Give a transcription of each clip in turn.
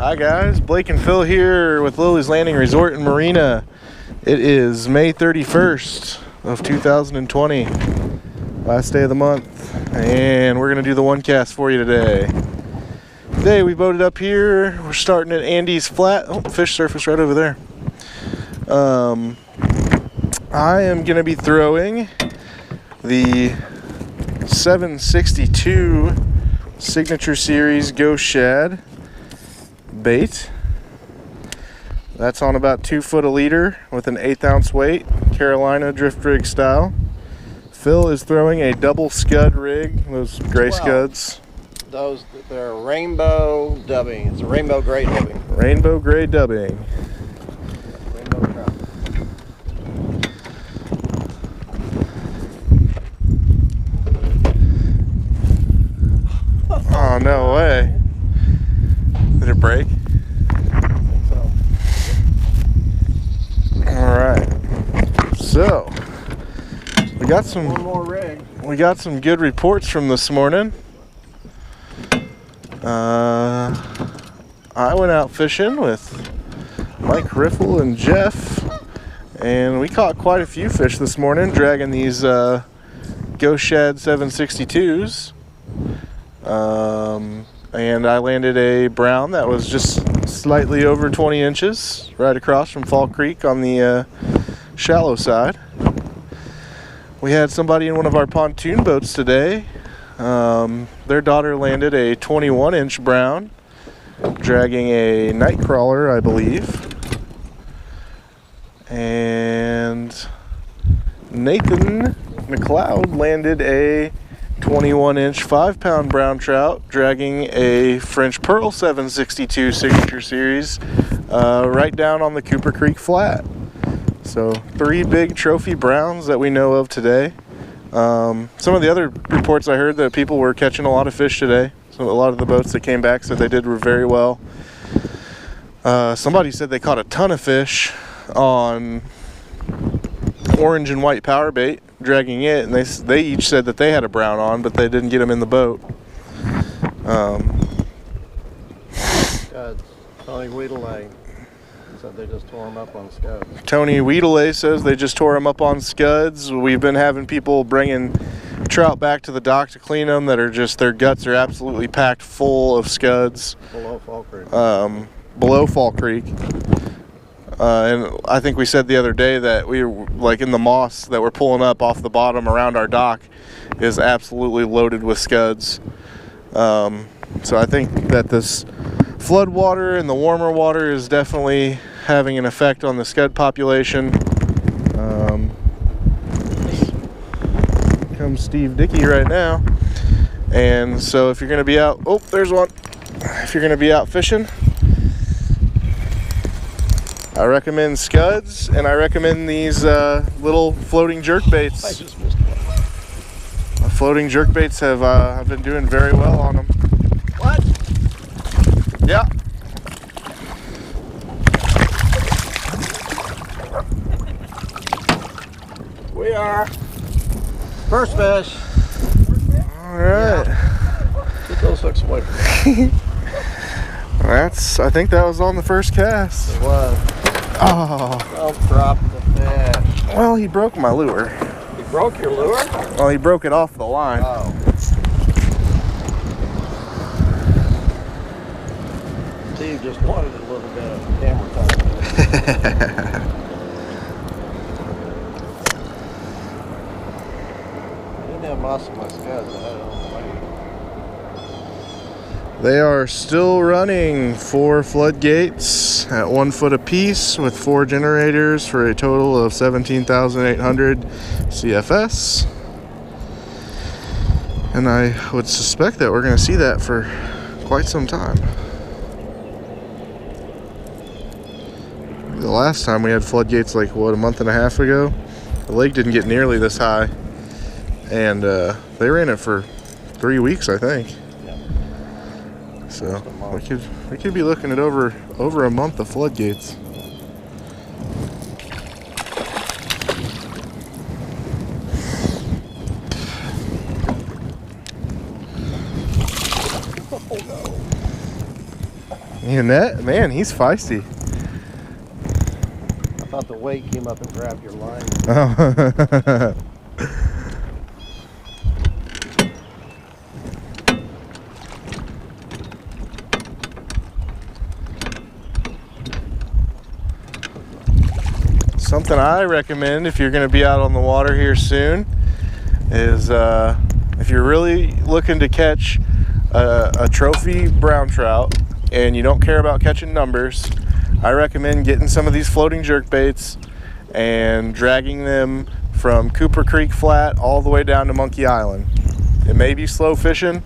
Hi guys, Blake and Phil here with Lilleys Landing Resort and Marina. It is May 31st of 2020, last day of the month, and we're going to do the one cast for you today. Today we boated up here. We're starting at Andy's Flat. Oh, fish surface right over there. I am going to be throwing the 762 Signature Series Ghost Shad bait. That's on about 2 foot a leader with an 1/8 ounce weight, Carolina drift rig style. Phil is throwing a double Scud rig, those gray Scuds. They're rainbow dubbing. It's a rainbow gray dubbing. Rainbow gray dubbing. Rainbow trout. Oh, no way. Did it break? So, Alright. So, we got some one more rig. We got some good reports from this morning. I went out fishing with Mike Riffle and Jeff, and we caught quite a few fish this morning, dragging these Ghost Shad 762s. And I landed a brown that was just slightly over 20 inches right across from Fall Creek on the shallow side. We had somebody in one of our pontoon boats today. Their daughter landed a 21-inch brown, dragging a nightcrawler, I believe. And Nathan McLeod landed a 21-inch 5-pound brown trout, dragging a French Pearl 762 Signature Series right down on the Cooper Creek Flat. So 3 big trophy browns that we know of today. Some of the other reports I heard that people were catching a lot of fish today. So a lot of the boats that came back said they did very well. Somebody said they caught a ton of fish on orange and white power bait, dragging it, and they each said that they had a brown on, but they didn't get them in the boat. Scuds. Tony Lilley said they just tore them up on Scuds. Tony Lilley says they just tore them up on Scuds. We've been having people bringing trout back to the dock to clean them that are just, their guts are absolutely packed full of Scuds. Below Fall Creek. Below Fall Creek. And I think we said the other day that we were like in the moss that we're pulling up off the bottom around our dock is absolutely loaded with Scuds. So I think that this flood water and the warmer water is definitely having an effect on the Scud population. Comes Steve Dickey right now. And so if you're going to be out, oh, there's one. If you're going to be out fishing, I recommend Scuds, and I recommend these little floating jerk baits. I just missed one. Floating jerk baits have been doing very well on them. What? Yeah. We are. First fish. All right. Yeah. Get those hooks away from me. I think that was on the first cast. It was. Oh. Don't drop the fish. Well, he broke my lure. You broke your lure? Well, he broke it off the line. Oh. Steve just wanted a little bit of camera time. I didn't have moss in my Scuds. I had it on the way. They are still running 4 floodgates at 1 foot apiece with 4 generators for a total of 17,800 CFS. And I would suspect that we're going to see that for quite some time. The last time we had floodgates, like what, a month and a half ago? The lake didn't get nearly this high, and they ran it for 3 weeks, I think. So we could be looking at over a month of floodgates. Unette, man, he's feisty. I thought the weight came up and grabbed your line. Oh. Something I recommend if you're going to be out on the water here soon is if you're really looking to catch a trophy brown trout and you don't care about catching numbers, I recommend getting some of these floating jerk baits and dragging them from Cooper Creek Flat all the way down to Monkey Island. It may be slow fishing,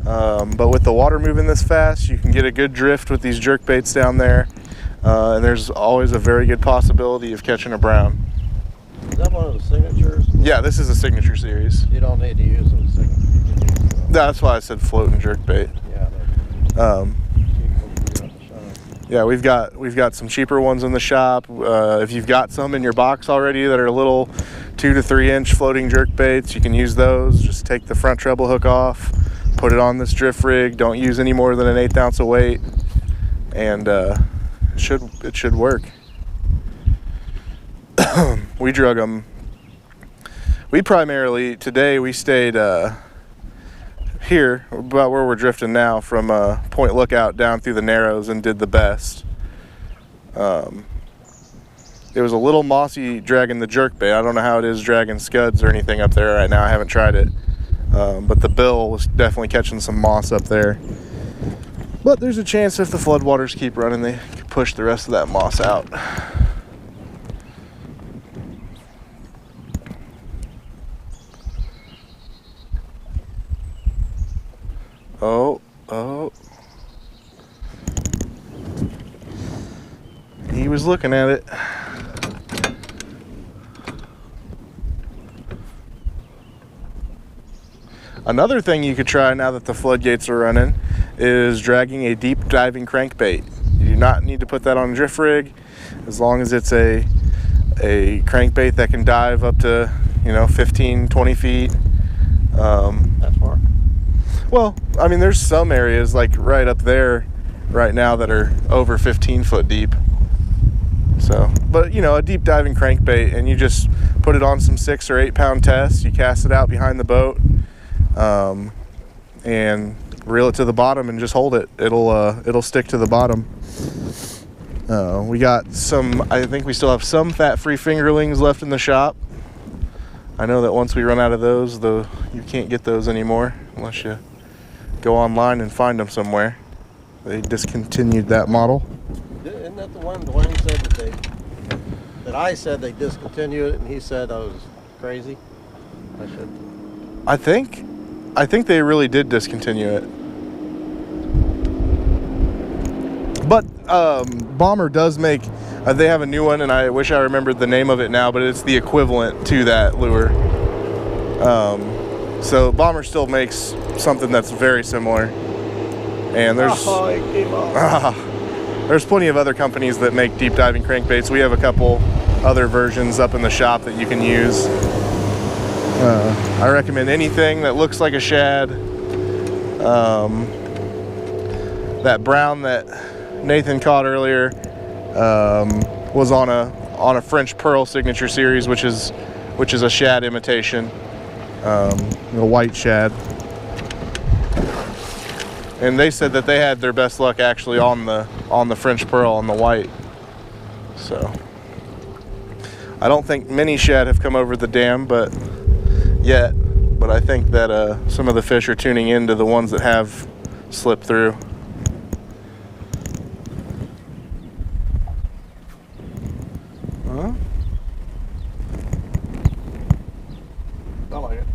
but with the water moving this fast, you can get a good drift with these jerk baits down there. And there's always a very good possibility of catching a brown. Is that one of the signatures? Yeah, this is a signature series. You don't need to use them as signatures. You can use them. That's why I said float and jerk bait. Yeah. Yeah, we've got some cheaper ones in the shop. If you've got some in your box already that are little 2 to 3 inch floating jerk baits, you can use those. Just take the front treble hook off, put it on this drift rig. Don't use any more than an 1/8 ounce of weight, and it should work. We drug them. Today we stayed here about where we're drifting now from Point Lookout down through the Narrows and did the best. It was a little mossy dragging the jerk bait. I don't know how it is dragging Scuds or anything up there right now. I haven't tried it, but the bill was definitely catching some moss up there. But there's a chance if the floodwaters keep running, they could push the rest of that moss out. Oh. He was looking at it. Another thing you could try now that the floodgates are running is dragging a deep diving crankbait. You do not need to put that on a drift rig, as long as it's a crankbait that can dive up to 15, 20 feet. That's far. Well, I mean, there's some areas like right up there right now that are over 15 foot deep. So, but a deep diving crankbait, and you just put it on some 6 or 8 pound tests. You cast it out behind the boat, and reel it to the bottom and just hold it. It'll stick to the bottom. We got some. I think we still have some fat-free fingerlings left in the shop. I know that once we run out of those, you can't get those anymore unless you go online and find them somewhere. They discontinued that model. Isn't that the one Dwayne said that I said they discontinued it, and he said I was crazy? I think they really did discontinue it. But Bomber does make, they have a new one, and I wish I remembered the name of it now, but it's the equivalent to that lure. So Bomber still makes something that's very similar. And there's plenty of other companies that make deep diving crankbaits. We have a couple other versions up in the shop that you can use. I recommend anything that looks like a shad. That brown that Nathan caught earlier was on a French Pearl signature series, which is a shad imitation, a white shad. And they said that they had their best luck actually on the French Pearl on the white. So I don't think many shad have come over the dam, but I think that some of the fish are tuning into the ones that have slipped through. I like it.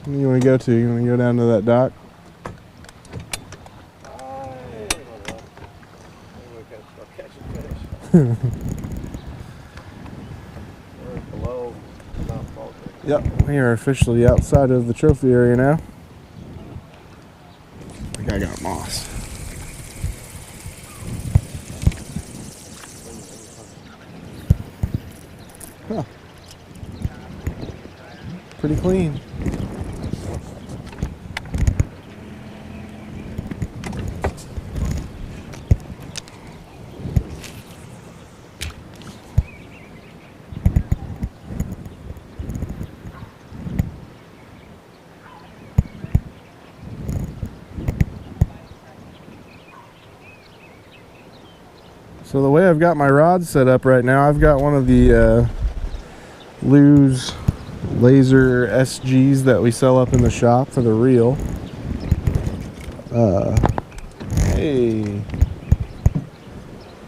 Where you want to go to? You want to go down to that dock? I don't know. Maybe we can start catching fish. We're below Mount Floodgate. Yep, we are officially outside of the trophy area now. I think I got moss. Huh. Pretty clean. So the way I've got my rods set up right now, I've got one of the Lilleys laser SGs that we sell up in the shop for the reel. Hey,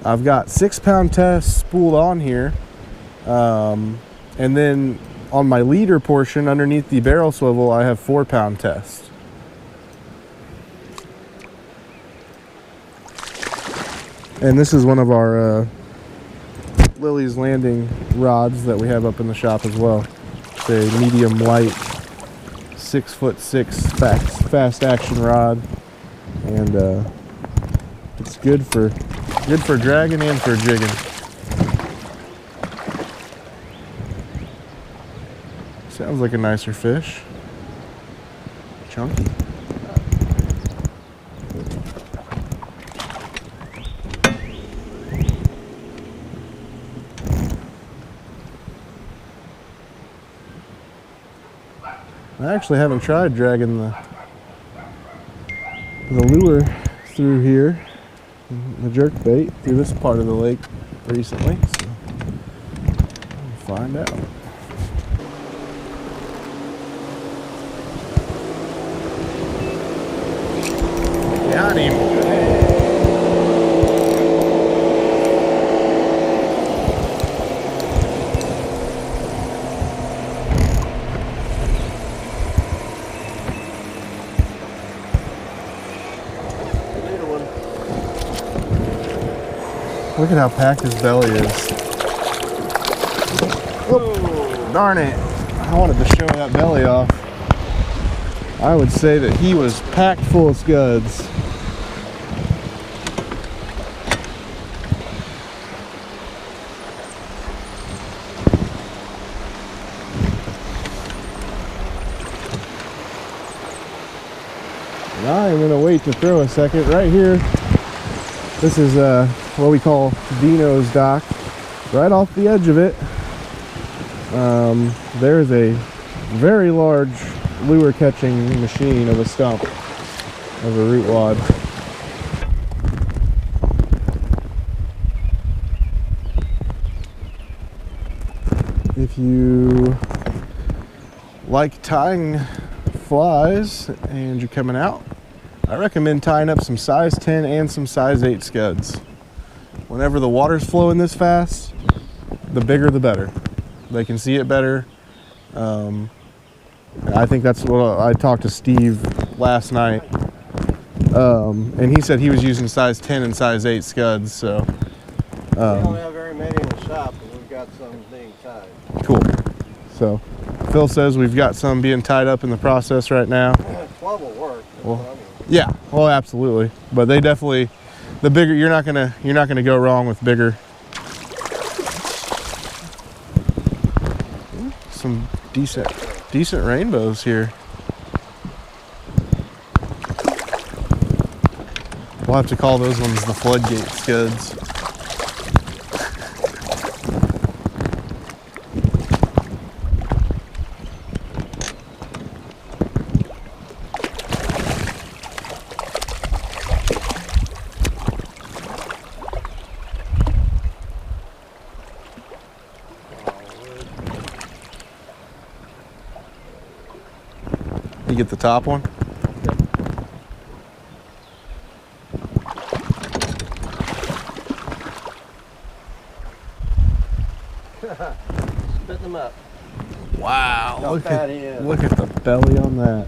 I've got 6-pound tests spooled on here, and then on my leader portion underneath the barrel swivel I have 4-pound tests. And this is one of our Lilleys landing rods that we have up in the shop as well. It's a medium light 6'6" fast action rod, and it's good for dragging and for jigging. Sounds like a nicer fish. Chunky. I actually haven't tried dragging the lure through here, the jerk bait through this part of the lake recently, so we'll find out. Got him. Look at how packed his belly is. Oh, darn it. I wanted to show that belly off. I would say that he was packed full of scuds. And I am going to wait to throw a second right here. This is what we call Dino's dock. Right off the edge of it, there's a very large lure catching machine of a stump of a root wad. If you like tying flies and you're coming out, I recommend tying up some size 10 and some size 8 scuds. Whenever the water's flowing this fast, the bigger the better. They can see it better. I think that's what I talked to Steve last night, and he said he was using size 10 and size 8 scuds. So we don't have very many in the shop, but we've got some being tied. Cool. So Phil says we've got some being tied up in the process right now. 12 will work. Well, yeah, well, absolutely. But they definitely, the bigger, you're not gonna go wrong with bigger. Some decent rainbows here. We'll have to call those ones the Floodgate Scuds. You get the top one? Spit them up. Wow, look at the belly on that.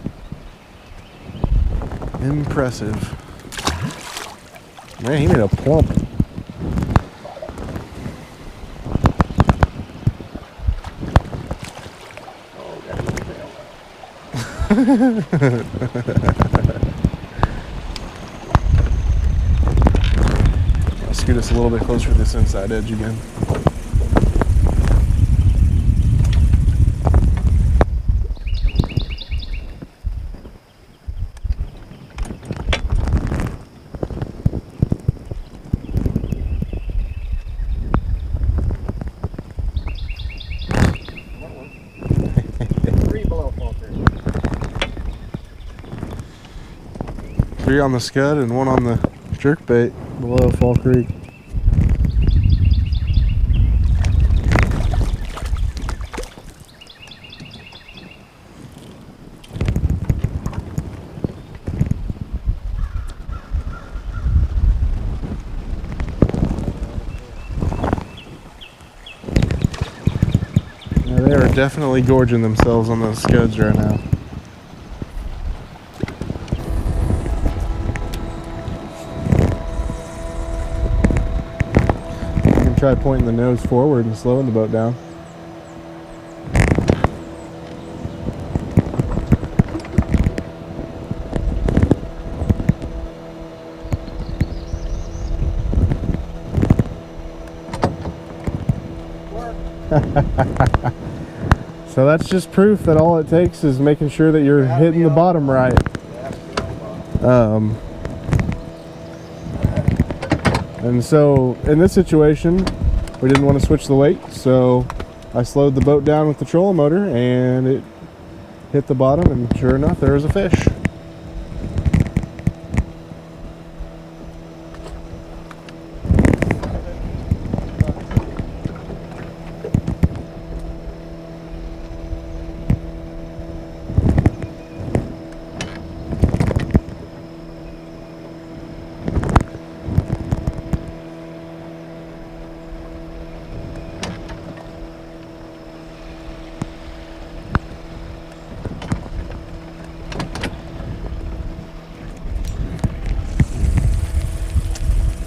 Impressive. Man, he made a plump. I'll scoot us a little bit closer to this inside edge again. 3 on the Scud and 1 on the jerkbait below Fall Creek. Yeah, they are definitely gorging themselves on those Scuds right now. Try pointing the nose forward and slowing the boat down. So that's just proof that all it takes is making sure that you're hitting the bottom right. And so in this situation, we didn't want to switch the weight, so I slowed the boat down with the trolling motor and it hit the bottom, and sure enough, there was a fish.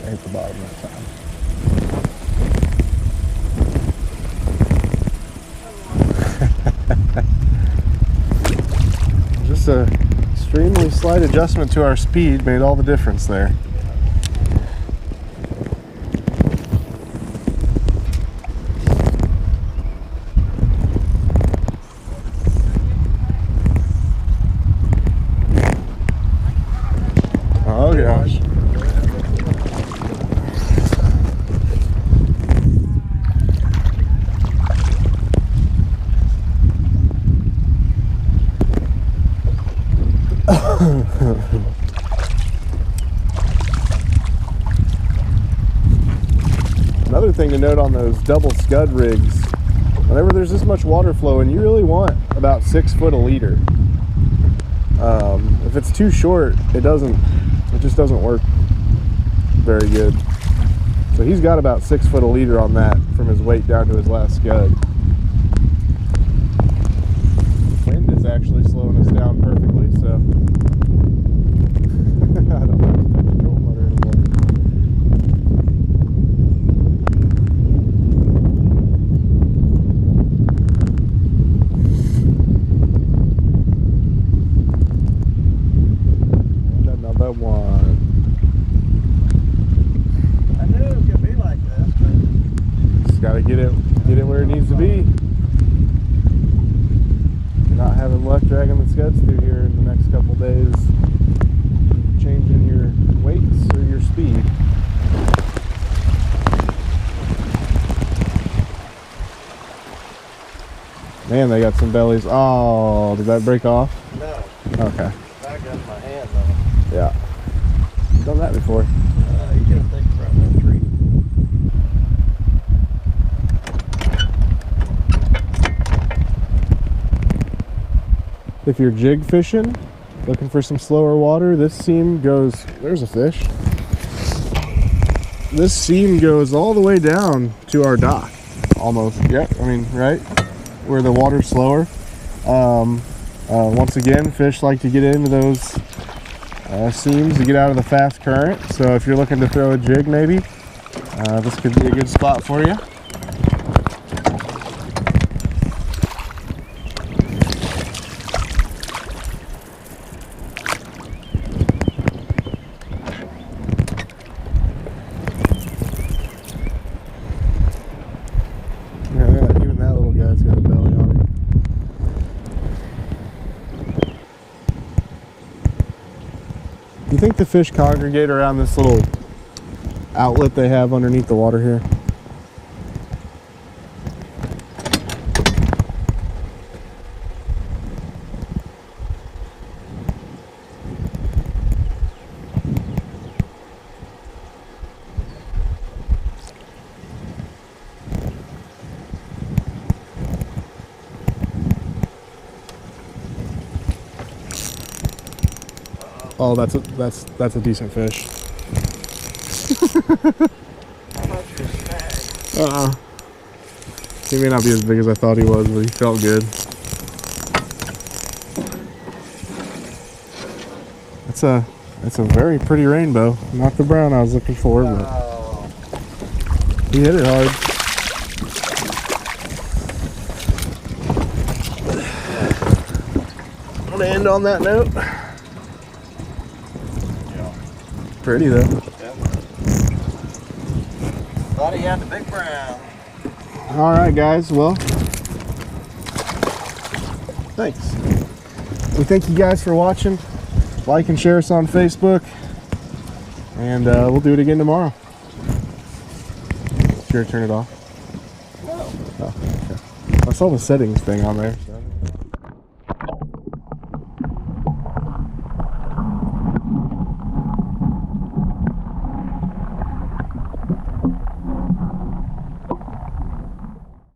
Hit the bottom this time. Just a extremely slight adjustment to our speed made all the difference there. Oh gosh. Another thing to note on those double Scud rigs, whenever there's this much water flowing, you really want about 6 foot a leader. If it's too short, it just doesn't work very good. So he's got about 6 foot a leader on that from his weight down to his last Scud. Wind is actually slowing us down perfectly, so I don't have to touch the troll motor anymore. And another one. I knew it could be like this, but Just gotta get it where it needs to be. You're not having luck dragging the Scuds through here in the next couple days, changing your weights or your speed. Man, they got some bellies. Oh, did that break off? no. Okay. I got my hand though. Yeah. Done that before. You gotta think from that tree. If you're jig fishing, looking for some slower water, this seam goes, there's a fish. This seam goes all the way down to our dock, almost. Yeah, I mean, right? Where the water's slower. Once again, fish like to get into those seams to get out of the fast current. So if you're looking to throw a jig maybe, this could be a good spot for you. Even that little guy's got a belly on him. Do you think the fish congregate around this little outlet they have underneath the water here? Oh, that's a decent fish. He may not be as big as I thought he was, but he felt good. That's a very pretty rainbow. Not the brown I was looking for, but he hit it hard. I'm gonna end on that note. Pretty though. Yeah. Thought he had the big brown. All right, guys. Well, thanks. We thank you guys for watching. Like and share us on Facebook, and we'll do it again tomorrow. Sure, turn it off. No. Oh, okay. I saw the settings thing on there. So.